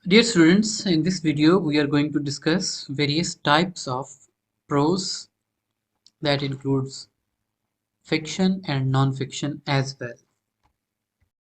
Dear students, in this video we are going to discuss various types of prose that includes fiction and non-fiction as well.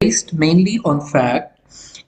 Based mainly on fact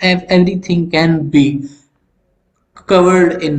everything can be covered in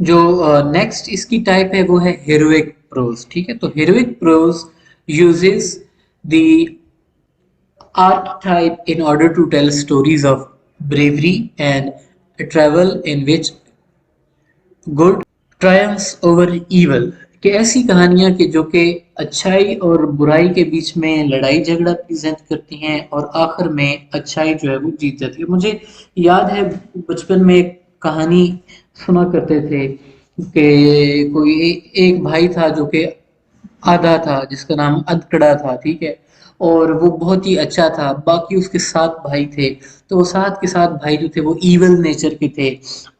جو next اس کی type ہے وہ ہے heroic pros. ٹھیک ہے, تو heroic prose uses the archetype in order to tell stories of bravery and travel in which good triumphs over evil. کہ ایسی کہانیاں کہ جو کہ اچھائی اور برائی کے بیچ میں لڑائی جھگڑا پریزنٹ کرتی ہیں اور آخر میں اچھائی جو ہے وہ جیت جاتی ہے. مجھے یاد ہے بچپن میں ایک کہانی سنا کرتے تھے کہ کوئی ایک بھائی تھا جو کہ آدھا تھا, جس کا نام ادکڑا تھا. ٹھیک ہے, اور وہ بہت ہی اچھا تھا. باقی اس کے 7 بھائی تھے, تو وہ 7 کے 7 بھائی جو تھے وہ ایول نیچر کے تھے,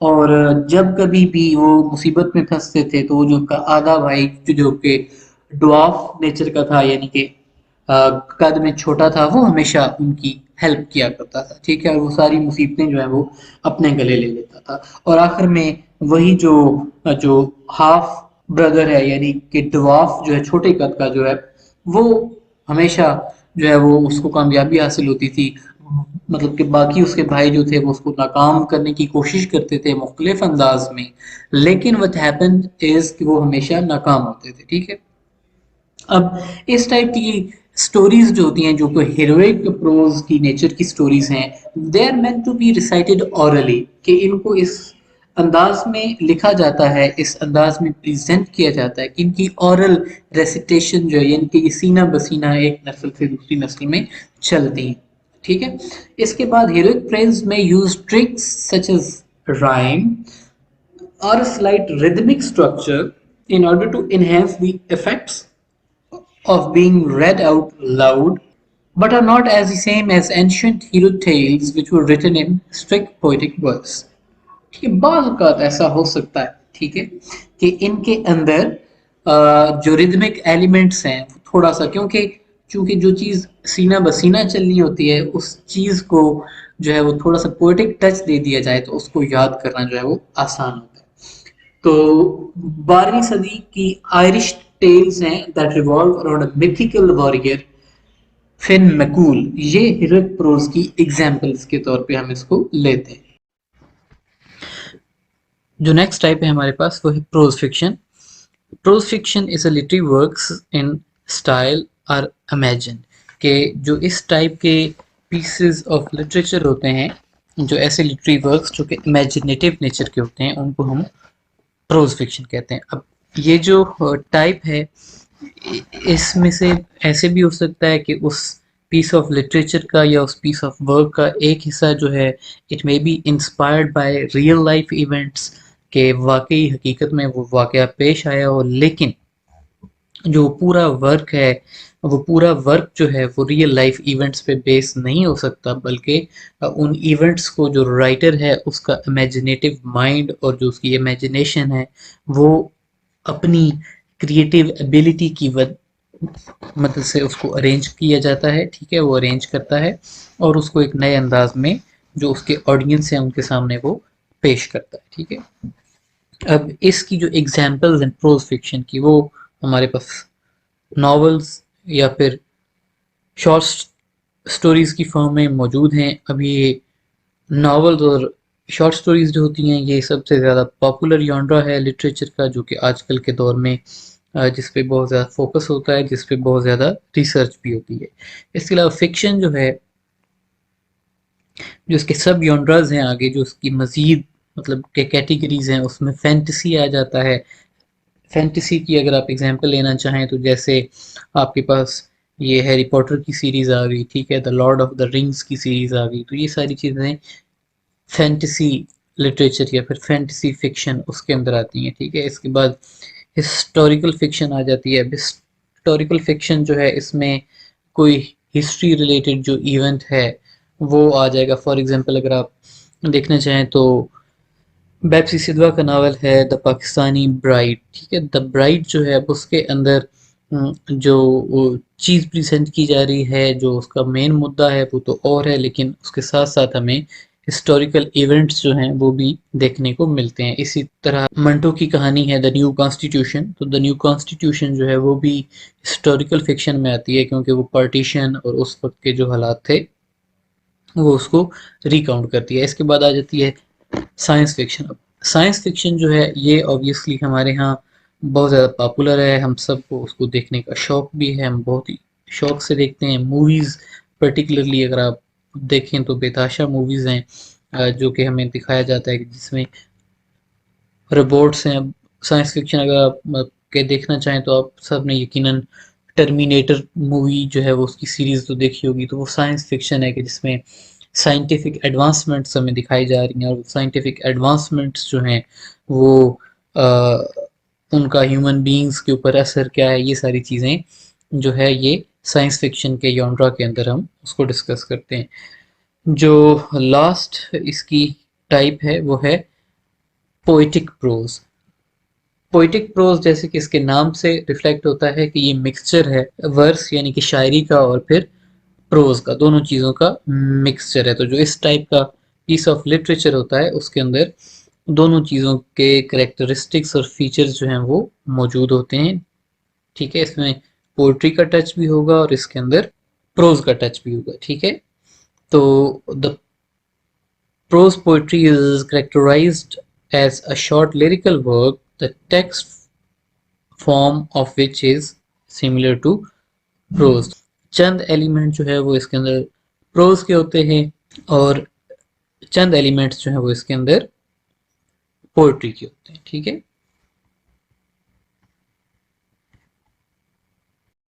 اور جب کبھی بھی وہ مصیبت میں پھنستے تھے تو وہ جو کا آدھا بھائی جو کہ ڈوارف نیچر کا تھا, یعنی کہ قد میں چھوٹا تھا, وہ ہمیشہ ان کی ہیلپ کیا کرتا تھا. ٹھیک ہے, اور وہ ساری مصیبتیں جو ہیں وہ اپنے گلے لے لیتا تھا, اور آخر میں وہی جو ہاف بردر ہے, یعنی کہ ڈوارف جو ہے چھوٹے قد کا جو ہے, وہ ہمیشہ جو ہے وہ اس کو کامیابی حاصل ہوتی تھی. مطلب کہ باقی اس کے بھائی جو تھے وہ اس کو ناکام کرنے کی کوشش کرتے تھے مختلف انداز میں, لیکن what happened is کہ وہ ہمیشہ ناکام ہوتے تھے. ٹھیک ہے, اب اس ٹائپ کی سٹوریز جو ہوتی ہیں جو کہ ہیروئک پروز کی نیچر کی سٹوریز ہیں, they are meant to be recited orally, کہ ان کو اس انداز میں لکھا جاتا ہے, اس انداز میں پریزنٹ کیا جاتا ہے کہ ان کی اورل ریسیٹیشن جو ہے, یعنی کہ یہ سینہ بسینہ ایک نسل سے دوسری نسل میں چلتی ہیں. ٹھیک ہے, اس کے بعد ہیروئک پریز میں use tricks such as rhyme or a slight rhythmic structure in order to enhance the effects of being read out loud, but are not as the same as ancient hero tales which were written in strict poetic verse. ٹھیک ہے, بعض اوقات ایسا ہو سکتا ہے, ٹھیک ہے, کہ ان کے اندر جو ریدمک ایلیمنٹس ہیں تھوڑا سا, چونکہ جو چیز سینہ بسینہ چلنی ہوتی ہے اس چیز کو جو ہے وہ تھوڑا سا پوئٹک ٹچ دے دیا جائے تو اس کو یاد کرنا جو ہے وہ آسان ہوتا ہے. تو 12ویں صدی کی آئرش ٹیلز ہیں that revolve around a mythical warrior فن مکول, یہ ہیروئک پروز کی ایگزامپلس کے طور پہ ہم اس کو لیتے ہیں. جو نیکسٹ ٹائپ ہے ہمارے پاس وہ ہے prose fiction. Prose fiction is a literary works in style or imagine, کہ جو اس ٹائپ کے پیسز آف لٹریچر ہوتے ہیں, جو ایسے لٹری ورکس جو کہ امیجنیٹیو نیچر کے ہوتے ہیں, ان کو ہم پروز فکشن کہتے ہیں. اب یہ جو ٹائپ ہے اس میں سے ایسے بھی ہو سکتا ہے کہ اس پیس آف لٹریچر کا یا اس پیس آف ورک کا ایک حصہ جو ہے it may be inspired by real life events, کہ واقعی حقیقت میں وہ واقعہ پیش آیا ہو, لیکن جو پورا ورک ہے وہ پورا ورک جو ہے وہ ریئل لائف ایونٹس پہ بیس نہیں ہو سکتا, بلکہ ان ایونٹس کو جو رائٹر ہے اس کا امیجنیٹو مائنڈ اور جو اس کی امیجنیشن ہے وہ اپنی کریٹیو ایبیلٹی کی مدد سے اس کو ارینج کیا جاتا ہے. ٹھیک ہے, وہ ارینج کرتا ہے اور اس کو ایک نئے انداز میں جو اس کے آڈینس ہیں ان کے سامنے وہ پیش کرتا ہے. ٹھیک ہے, اب اس کی جو ایگزامپلز ہیں پروز فکشن کی وہ ہمارے پاس ناولز یا پھر شارٹ سٹوریز کی فارم میں موجود ہیں. اب یہ ناولز اور شارٹ سٹوریز جو ہوتی ہیں یہ سب سے زیادہ پاپولر ژانرا ہے لٹریچر کا, جو کہ آج کل کے دور میں جس پہ بہت زیادہ فوکس ہوتا ہے, جس پہ بہت زیادہ ریسرچ بھی ہوتی ہے. اس کے علاوہ فکشن جو ہے, جو اس کے سب ژانراز ہیں آگے, جو اس کی مزید مطلب کہ کیٹیگریز ہیں, اس میں فینٹیسی آ جاتا ہے. فینٹیسی کی اگر آپ ایگزامپل لینا چاہیں تو جیسے آپ کے پاس یہ ہیری پوٹر کی سیریز آ گئی, ٹھیک ہے, دا لارڈ آف دا رنگس کی سیریز آ گئی, تو یہ ساری چیزیں فینٹیسی لٹریچر یا پھر فینٹیسی فکشن اس کے اندر آتی ہیں. ٹھیک ہے, اس کے بعد ہسٹوریکل فکشن آ جاتی ہے. اب ہسٹوریکل فکشن جو ہے اس میں کوئی ہسٹری ریلیٹڈ جو ایونٹ ہے وہ آ جائے گا. فار ایگزامپل اگر آپ دیکھنا چاہیں تو بیپسی سدھوا کا ناول ہے دا پاکستانی برائڈ. ٹھیک ہے, دا برائڈ جو ہے اب اس کے اندر جو چیز پریزنٹ کی جا رہی ہے, جو اس کا مین مدعا ہے وہ تو اور ہے, لیکن اس کے ساتھ ساتھ ہمیں ہسٹوریکل ایونٹس جو ہیں وہ بھی دیکھنے کو ملتے ہیں. اسی طرح منٹو کی کہانی ہے دا نیو کانسٹیٹیوشن, تو دا نیو کانسٹیٹیوشن جو ہے وہ بھی ہسٹوریکل فکشن میں آتی ہے, کیونکہ وہ پارٹیشن اور اس وقت کے جو حالات تھے وہ اس کو ریکاؤنٹ کرتی ہے. اس کے بعد آ جاتی ہے سائنس فکشن. سائنس فکشن جو ہے یہ اوبیسلی ہمارے ہاں بہت زیادہ پاپولر ہے، ہم سب کو اس کو دیکھنے کا شوق بھی ہے، ہم بہت ہی شوق سے دیکھتے ہیں موویز. پرٹیکولرلی اگر آپ دیکھیں تو بےتحاشا موویز ہیں جو کہ ہمیں دکھایا جاتا ہے کہ جس میں روبوٹس ہیں. سائنس فکشن اگر آپ کے دیکھنا چاہیں تو آپ سب نے یقیناً ٹرمینیٹر مووی جو ہے وہ اس کی سیریز تو دیکھی ہوگی، تو وہ سائنس فکشن ہے کہ جس میں سائنٹیفک ایڈوانسمنٹس ہمیں دکھائی جا رہی ہیں، اور سائنٹیفک ایڈوانسمنٹس جو ہیں وہ ان کا ہیومن بینگز کے اوپر اثر کیا ہے، یہ ساری چیزیں جو ہے یہ سائنس فکشن کے یونڈرا کے اندر ہم اس کو ڈسکس کرتے ہیں. جو لاسٹ اس کی ٹائپ ہے وہ ہے پوئٹک پروز. پوئٹک پروز جیسے کہ اس کے نام سے ریفلیکٹ ہوتا ہے کہ یہ مکسچر ہے ورس یعنی کہ شاعری کا اور پھر پروز کا، دونوں چیزوں کا مکسچر ہے. تو جو اس ٹائپ کا پیس آف لٹریچر ہوتا ہے اس کے اندر دونوں چیزوں کے کریکٹرسٹکس اور فیچرز جو ہیں وہ موجود ہوتے ہیں. ٹھیک ہے، اس میں پوئٹری کا ٹچ بھی ہوگا اور اس کے اندر پروز کا ٹچ بھی ہوگا. ٹھیک ہے، تو دا prose poetry is characterized as a short lyrical work, the text form of which is similar to prose. چند ایلیمنٹ جو ہے وہ اس کے اندر پروز کے ہوتے ہیں اور چند ایلیمنٹس جو ہیں وہ اس کے اندر پوئٹری کے ہوتے ہیں. ٹھیک ہے،